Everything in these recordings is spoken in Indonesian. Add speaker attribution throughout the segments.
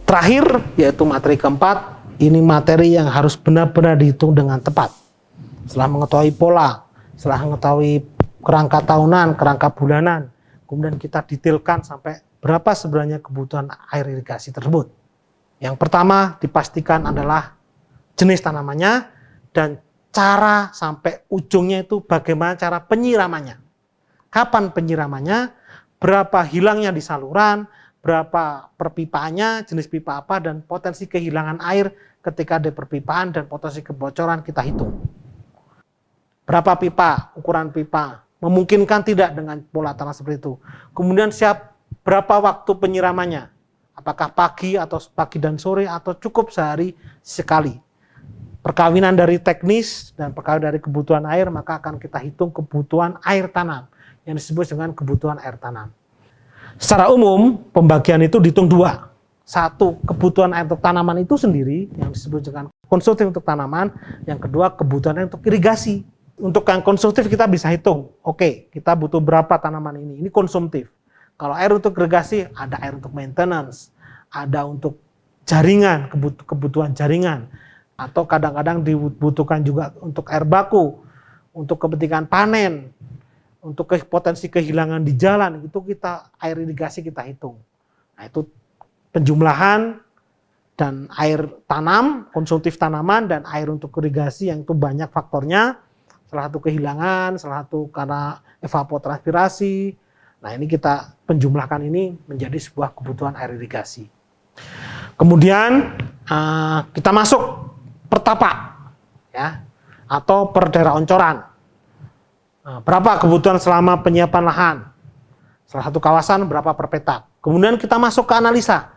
Speaker 1: terakhir, yaitu materi keempat, ini materi yang harus benar-benar dihitung dengan tepat. Setelah mengetahui pola, setelah mengetahui kerangka tahunan, kerangka bulanan, kemudian kita detailkan sampai berapa sebenarnya kebutuhan air irigasi tersebut. Yang pertama dipastikan adalah jenis tanamannya dan cara sampai ujungnya itu bagaimana cara penyiramannya. Kapan penyiramannya, berapa hilangnya di saluran, berapa perpipaannya, jenis pipa apa, dan potensi kehilangan air ketika ada perpipaan dan potensi kebocoran kita hitung. Berapa pipa, ukuran pipa, memungkinkan tidak dengan pola tanah seperti itu. Kemudian berapa waktu penyiramannya, apakah pagi atau pagi dan sore atau cukup sehari sekali. Perkawinan dari teknis dan perkawinan dari kebutuhan air, maka akan kita hitung kebutuhan air tanam yang disebut dengan kebutuhan air tanam. Secara umum, pembagian itu dihitung dua. Satu, kebutuhan air untuk tanaman itu sendiri, yang disebut dengan konsumtif untuk tanaman. Yang kedua, kebutuhan air untuk irigasi. Untuk yang konsumtif kita bisa hitung, oke, kita butuh berapa tanaman ini konsumtif. Kalau air untuk irigasi, ada air untuk maintenance, ada untuk jaringan, kebutuhan jaringan, atau kadang-kadang dibutuhkan juga untuk air baku, untuk kepentingan panen, untuk potensi kehilangan di jalan, itu air irigasi kita hitung. Nah, itu penjumlahan dan air tanam, konsumtif tanaman, dan air untuk irigasi yang itu banyak faktornya. Salah satu kehilangan, salah satu karena evapotranspirasi. Nah, ini kita penjumlahkan ini menjadi sebuah kebutuhan air irigasi. Kemudian kita masuk per tapak, ya, atau per daerah oncoran. Berapa kebutuhan selama penyiapan lahan? Salah satu kawasan berapa per petak. Kemudian kita masuk ke analisa.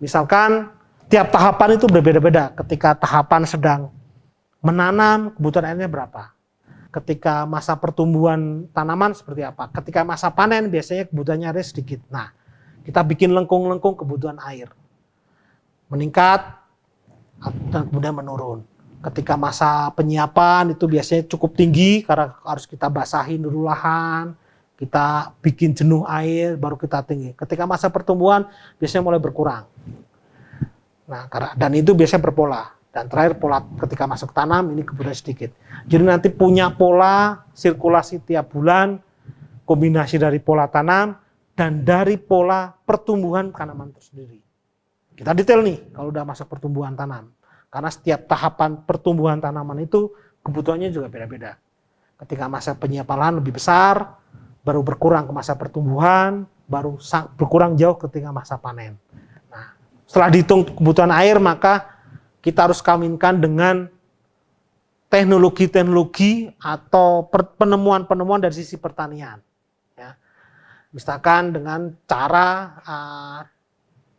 Speaker 1: Misalkan tiap tahapan itu berbeda-beda. Ketika tahapan sedang menanam, kebutuhan airnya berapa? Ketika masa pertumbuhan tanaman seperti apa? Ketika masa panen biasanya kebutuhannya air sedikit. Nah, kita bikin lengkung-lengkung kebutuhan air. Meningkat dan kemudian menurun. Ketika masa penyiapan itu biasanya cukup tinggi karena harus kita basahin dulu lahan, kita bikin jenuh air, baru kita tinggi. Ketika masa pertumbuhan biasanya mulai berkurang. Nah, dan itu biasanya berpola. Dan terakhir pola ketika masuk tanam ini kebutuhan sedikit. Jadi nanti punya pola sirkulasi tiap bulan, kombinasi dari pola tanam dan dari pola pertumbuhan tanaman tersendiri. Kita detail nih kalau udah masuk pertumbuhan tanam. Karena setiap tahapan pertumbuhan tanaman itu kebutuhannya juga beda-beda. Ketika masa penyiapan lahan lebih besar, baru berkurang ke masa pertumbuhan, baru berkurang jauh ketika masa panen. Nah, setelah dihitung kebutuhan air, maka kita harus kawinkan dengan teknologi-teknologi atau penemuan-penemuan dari sisi pertanian. Ya. Misalkan dengan cara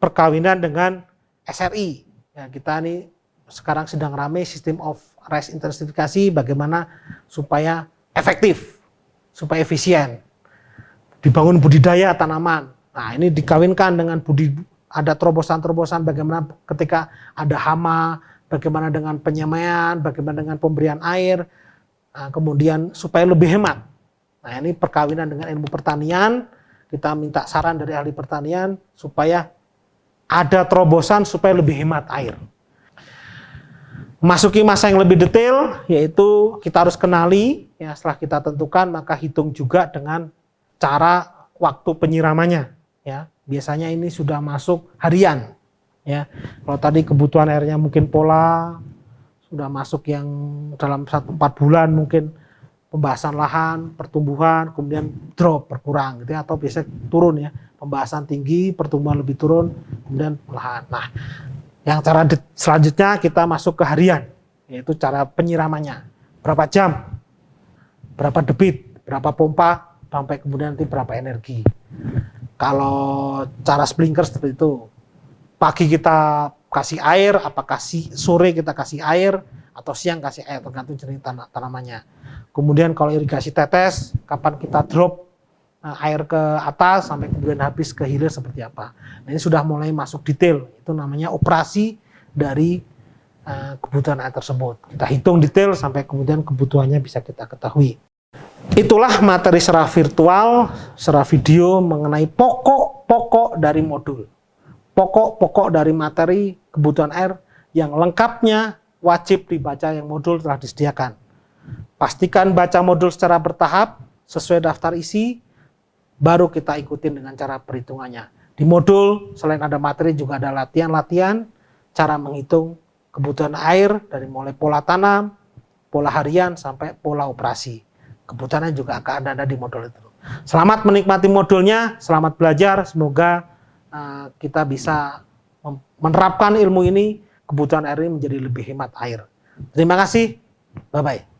Speaker 1: perkawinan dengan SRI. Ya, kita ini sekarang sedang ramai sistem of rice intensifikasi, bagaimana supaya efektif, supaya efisien. Dibangun budidaya tanaman. Nah, ini dikawinkan dengan ada terobosan-terobosan bagaimana ketika ada hama, bagaimana dengan penyemaian, bagaimana dengan pemberian air, kemudian supaya lebih hemat. Nah, ini perkawinan dengan ilmu pertanian, kita minta saran dari ahli pertanian supaya ada terobosan supaya lebih hemat air. Masuki masa yang lebih detail, yaitu kita harus kenali, ya, setelah kita tentukan maka hitung juga dengan cara waktu penyiramannya. Ya, biasanya ini sudah masuk harian. Ya, kalau tadi kebutuhan airnya mungkin pola sudah masuk yang dalam 4 bulan mungkin pembahasan lahan, pertumbuhan, kemudian drop berkurang, gitu ya, atau biasanya turun ya, pembahasan tinggi, pertumbuhan lebih turun, kemudian lahan. Nah, yang cara selanjutnya kita masuk ke harian, yaitu cara penyiramannya. Berapa jam, berapa debit, berapa pompa, sampai kemudian nanti berapa energi. Kalau cara sprinkler seperti itu, pagi kita kasih air, apakah sore kita kasih air, atau siang kasih air, tergantung jenis tanamannya. Kemudian kalau irigasi tetes, kapan kita drop air ke atas sampai kemudian habis ke hilir seperti apa. Nah, ini sudah mulai masuk detail, itu namanya operasi dari kebutuhan air tersebut. Kita hitung detail sampai kemudian kebutuhannya bisa kita ketahui. Itulah materi secara virtual, secara video mengenai pokok-pokok dari modul. pokok-pokok dari materi kebutuhan air yang lengkapnya wajib dibaca yang modul telah disediakan. Pastikan baca modul secara bertahap sesuai daftar isi, baru kita ikutin dengan cara perhitungannya. Di modul selain ada materi juga ada latihan-latihan cara menghitung kebutuhan air dari mulai pola tanam, pola harian sampai pola operasi. Kebutuhannya juga akan ada di modul itu. Selamat menikmati modulnya, selamat belajar, semoga kita bisa menerapkan ilmu ini, kebutuhan air ini menjadi lebih hemat air. Terima kasih, bye-bye.